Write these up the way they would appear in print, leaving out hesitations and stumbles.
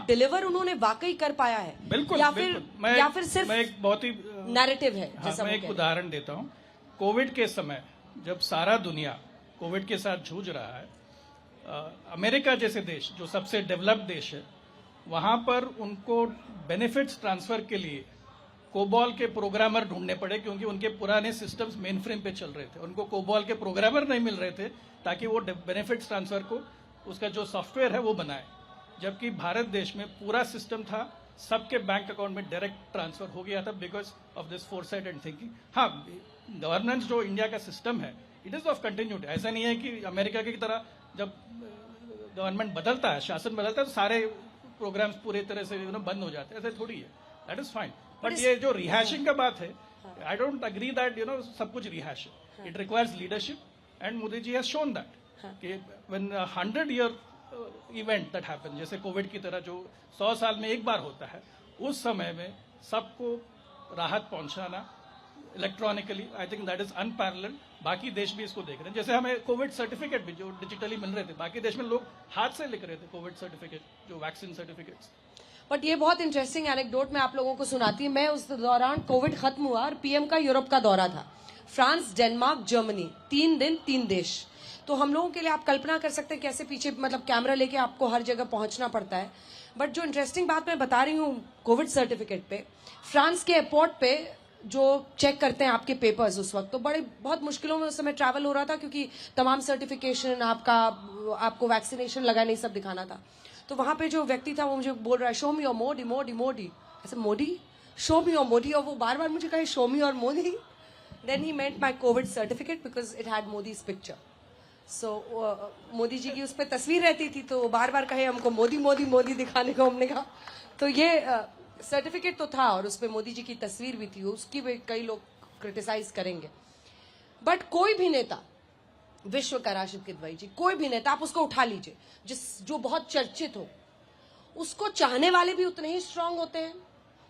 Deliver उन्होंने वाकई कर पाया है? बिल्कुल, या बिल्कुल। फिर या फिर सिर्फ मैं एक बहुत ही नैरेटिव है? हाँ, मैं एक उदाहरण देता हूँ। कोविड के समय जब सारा दुनिया कोविड के साथ जूझ रहा है, अमेरिका जैसे देश जो सबसे डेवलप्ड देश है, वहां पर उनको बेनिफिट्स ट्रांसफर के लिए कोबॉल के प्रोग्रामर ढूंढने पड़े, क्योंकि उनके पुराने सिस्टम्स मेन फ्रेम पे चल रहे थे। उनको कोबॉल के प्रोग्रामर नहीं मिल रहे थे ताकि वो बेनिफिट्स ट्रांसफर को, उसका जो सॉफ्टवेयर है वो बनाए। जबकि भारत देश में पूरा सिस्टम था, सबके बैंक अकाउंट में डायरेक्ट ट्रांसफर हो गया था because of this foresight and thinking. हाँ, गवर्नेंस जो इंडिया का सिस्टम है, इट इज ऑफ कंटिन्यूटी। ऐसा नहीं है कि अमेरिका की तरह जब गवर्नमेंट बदलता है, शासन बदलता है, तो सारे प्रोग्राम्स पूरी तरह से बंद हो जाते हैं। ऐसा थोड़ी है, दैट इज फाइन। बट ये जो रिहैशिंग का बात है, आई डोंट अग्री दैट सब कुछ रिहैश है। It requires leadership and Modi ji has shown that कि when 100-year event that happen, जैसे कोविड की तरह जो 100 साल में एक बार होता है, उस समय में सबको राहत पहुंचाना electronically, I think that is unparalleled. बाकी देश भी इसको देख रहे हैं। जैसे हमें कोविड सर्टिफिकेट भी जो डिजिटली मिल रहे थे, बाकी देश में लोग हाथ से लिख रहे थे कोविड सर्टिफिकेट, जो वैक्सीन सर्टिफिकेट्स। बट ये बहुत इंटरेस्टिंग एनेक्डोट मैं आप लोगों को सुनाती हूँ। मैं उस दौरान कोविड खत्म हुआ और पीएम का यूरोप का दौरा था, फ्रांस, डेनमार्क, जर्मनी, 3 दिन 3 देश। तो हम लोगों के लिए आप कल्पना कर सकते हैं कैसे पीछे मतलब कैमरा लेके आपको हर जगह पहुंचना पड़ता है। बट जो इंटरेस्टिंग बात मैं बता रही हूँ कोविड सर्टिफिकेट पे, फ्रांस के एयरपोर्ट पे जो चेक करते हैं आपके पेपर्स, उस वक्त तो बहुत मुश्किलों में उस समय ट्रैवल हो रहा था, क्योंकि तमाम सर्टिफिकेशन आपको वैक्सीनेशन लगा नहीं सब दिखाना था। तो वहां पे जो व्यक्ति था वो मुझे बोल रहा है, show me your Modi Modi Modi. ऐसे Modi, show me your Modi, और वो बार बार मुझे कहे show me your Modi. Then he meant my covid certificate because it had Modi's picture. So Modi ji की उस पर तस्वीर रहती थी, तो बार बार कहे हमको मोदी मोदी मोदी दिखाने को। हमने कहा तो ये सर्टिफिकेट तो था और उस पर मोदी जी की तस्वीर भी थी, उसकी भी कई लोग क्रिटिसाइज करेंगे। बट कोई भी नेता, विश्व का राशिद किदवई जी, कोई भी नेता आप उसको उठा लीजिए जो बहुत चर्चित हो, उसको चाहने वाले भी उतने ही स्ट्रांग होते हैं,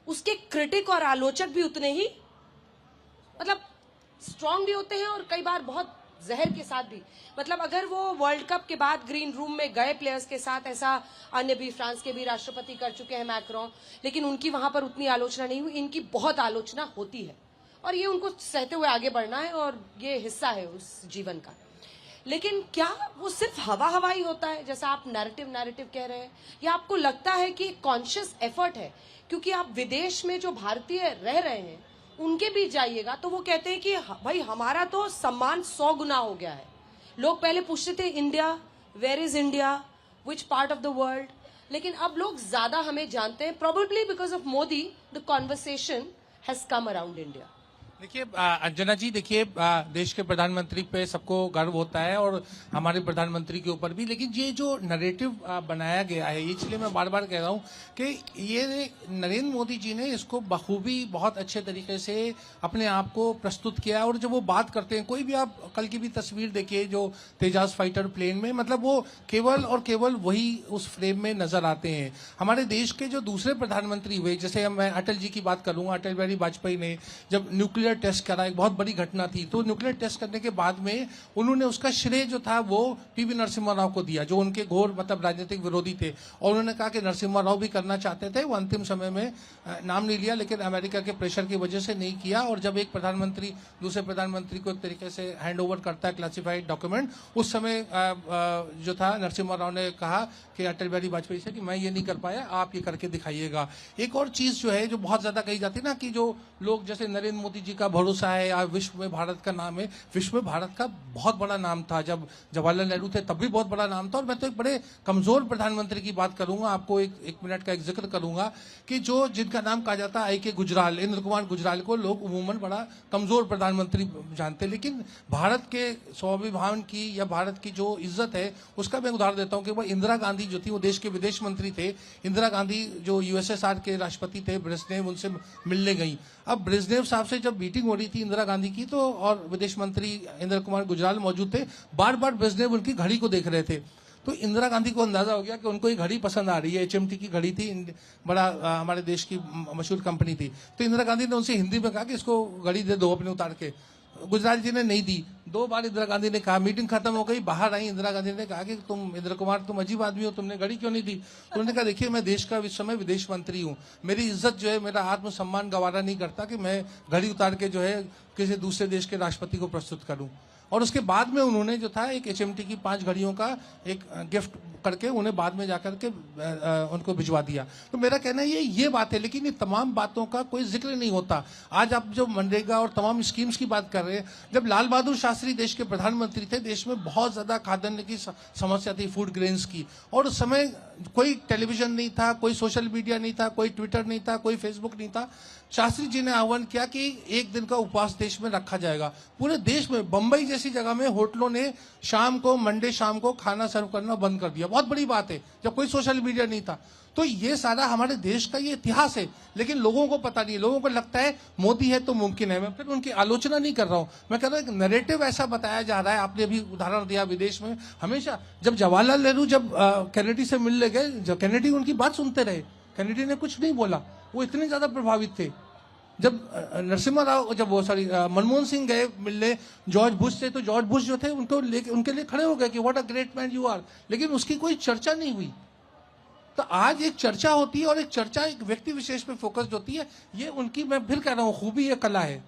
उसके क्रिटिक और आलोचक भी उतने ही मतलब स्ट्रांग भी होते हैं, और कई बार बहुत जहर के साथ भी। मतलब अगर वो वर्ल्ड कप के बाद ग्रीन रूम में गए प्लेयर्स के साथ, ऐसा अन्य भी फ्रांस के भी राष्ट्रपति कर चुके हैं, मैक्रोन, लेकिन उनकी वहां पर उतनी आलोचना नहीं हुई। इनकी बहुत आलोचना होती है और ये उनको सहते हुए आगे बढ़ना है और ये हिस्सा है उस जीवन का। लेकिन क्या वो सिर्फ हवा हवाई होता है, जैसा आप नैरेटिव कह रहे हैं, या आपको लगता है कि कॉन्शियस एफर्ट है? क्योंकि आप विदेश में जो भारतीय रह रहे हैं उनके बीच जाइएगा तो वो कहते हैं कि भाई हमारा तो सम्मान 100 गुना हो गया है। लोग पहले पूछते थे India, where is India, which part of the world, लेकिन अब लोग ज्यादा हमें जानते हैं, probably because of Modi the conversation has come around India. देखिए अंजना जी, देखिए देश के प्रधानमंत्री पे सबको गर्व होता है और हमारे प्रधानमंत्री के ऊपर भी, लेकिन ये जो नरेटिव बनाया गया है, इसलिए मैं बार बार कह रहा हूँ कि ये नरेंद्र मोदी जी ने इसको बखूबी बहुत अच्छे तरीके से अपने आप को प्रस्तुत किया। और जब वो बात करते हैं, कोई भी आप कल की भी तस्वीर देखिए जो तेजास फाइटर प्लेन में, मतलब वो केवल और केवल वही उस फ्रेम में नजर आते हैं। हमारे देश के जो दूसरे प्रधानमंत्री हुए, जैसे मैं अटल जी की बात करूंगा, अटल बिहारी वाजपेयी ने जब न्यूक्लियर टेस्ट करा, एक बहुत बड़ी घटना थी, तो न्यूक्लियर टेस्ट करने के बाद में उन्होंने उसका श्रेय जो था वो पीवी नरसिम्हा राव को दिया, जो उनके घोर मतलब राजनीतिक विरोधी थे। और उन्होंने कहा कि नरसिम्हा राव भी करना चाहते थे, वो अंतिम समय में नाम नहीं लिया, लेकिन अमेरिका के प्रेशर की वजह से नहीं किया। और जब एक प्रधानमंत्री दूसरे प्रधानमंत्री को एक तरीके से हैंड ओवर करता है क्लासिफाइड डॉक्यूमेंट, उस समय जो था नरसिम्हा राव ने कहा कि अटल बिहारी वाजपेयी से कि मैं ये नहीं कर पाया, आप ये करके दिखाइएगा। एक और चीज जो है जो बहुत ज्यादा कही जाती है ना, कि जो लोग जैसे नरेंद्र मोदी जी का भरोसा है या विश्व में भारत का नाम है, विश्व में भारत का बहुत बड़ा नाम था, जब जवाहरलाल नेहरू थे तब भी बहुत बड़ा नाम था। और मैं तो एक बड़े कमजोर प्रधानमंत्री की बात करूंगा, आपको एक मिनट का एक जिक्र करूंगा कि जो जिनका नाम कहा जाता है आई.के. गुजराल, इंद्र कुमार गुजराल को लोग उमूमन बड़ा कमजोर प्रधानमंत्री जानते, लेकिन भारत के स्वाभिमान की या भारत की जो इज्जत है उसका मैं उदाहरण देता हूं कि वो इंदिरा गांधी जो थी, वो देश के विदेश मंत्री थे। इंदिरा गांधी जो यूएसएसआर के राष्ट्रपति थे, ब्रेजनेव, उनसे मिलने गई। अब ब्रेजनेव साहब से जब मीटिंग हो रही थी इंदिरा गांधी की, तो और विदेश मंत्री इंद्र कुमार गुजराल मौजूद थे, बार बार ब्रेजनेव उनकी घड़ी को देख रहे थे। तो इंदिरा गांधी को अंदाजा हो गया कि उनको ये घड़ी पसंद आ रही है, एचएमटी की घड़ी थी, बड़ा हमारे देश की मशहूर कंपनी थी। तो इंदिरा गांधी ने उनसे हिंदी में कहा कि इसको घड़ी दे दो अपने उतार के। गुजराल जी ने नहीं दी। 2 बार इंदिरा गांधी ने कहा, मीटिंग खत्म हो गई, बाहर आई इंदिरा गांधी ने कहा कि तुम इंद्र कुमार तुम अजीब आदमी हो, तुमने घड़ी क्यों नहीं दी? तो उन्होंने कहा देखिए मैं देश का इस समय विदेश मंत्री हूँ, मेरी इज्जत जो है, मेरा आत्मसम्मान गवारा नहीं करता कि मैं घड़ी उतार के जो है किसी दूसरे देश के राष्ट्रपति को प्रस्तुत करूं। और उसके बाद में उन्होंने जो था एक HMT की 5 घड़ियों का एक गिफ्ट करके उन्हें बाद में जाकर के उनको भिजवा दिया। तो मेरा कहना ये बात है, लेकिन ये तमाम बातों का कोई जिक्र नहीं होता। आज आप जो मनरेगा और तमाम स्कीम्स की बात कर रहे हैं, जब लाल बहादुर शास्त्री देश के प्रधानमंत्री थे, देश में बहुत ज्यादा खाद्यान्न की समस्या थी, फूड ग्रेन्स की, और उस समय कोई टेलीविजन नहीं था, कोई सोशल मीडिया नहीं था, कोई ट्विटर नहीं था, कोई फेसबुक नहीं था। शास्त्री जी ने आह्वान किया कि एक दिन का उपवास देश में रखा जाएगा। पूरे देश में बंबई जैसी जगह में होटलों ने शाम को, मंडे शाम को खाना सर्व करना बंद कर दिया। बहुत बड़ी बात है, जब कोई सोशल मीडिया नहीं था। तो ये सारा हमारे देश का ये इतिहास है, लेकिन लोगों को पता नहीं। लोगों को लगता है मोदी है तो मुमकिन है। मैं फिर उनकी आलोचना नहीं कर रहा हूं, मैं कह रहा हूं एक नैरेटिव ऐसा बताया जा रहा है। आपने अभी उदाहरण दिया विदेश में, हमेशा जब जवाहरलाल नेहरू जब कैनेडी से मिलने गए, जब कैनेडी उनकी बात सुनते रहे, कैनेडी ने कुछ नहीं बोला, वो इतने ज्यादा प्रभावित थे। जब नरसिम्हा राव, जब वो सॉरी मनमोहन सिंह गए मिलने जॉर्ज बुश से, तो जॉर्ज बुश जो थे उनको लेके उनके लिए खड़े हो गए कि what a great man you are, लेकिन उसकी कोई चर्चा नहीं हुई। तो आज एक चर्चा होती है, और एक चर्चा एक व्यक्ति विशेष पे फोकस्ड होती है। ये उनकी, मैं फिर कह रहा हूँ, खूबी है, कला है।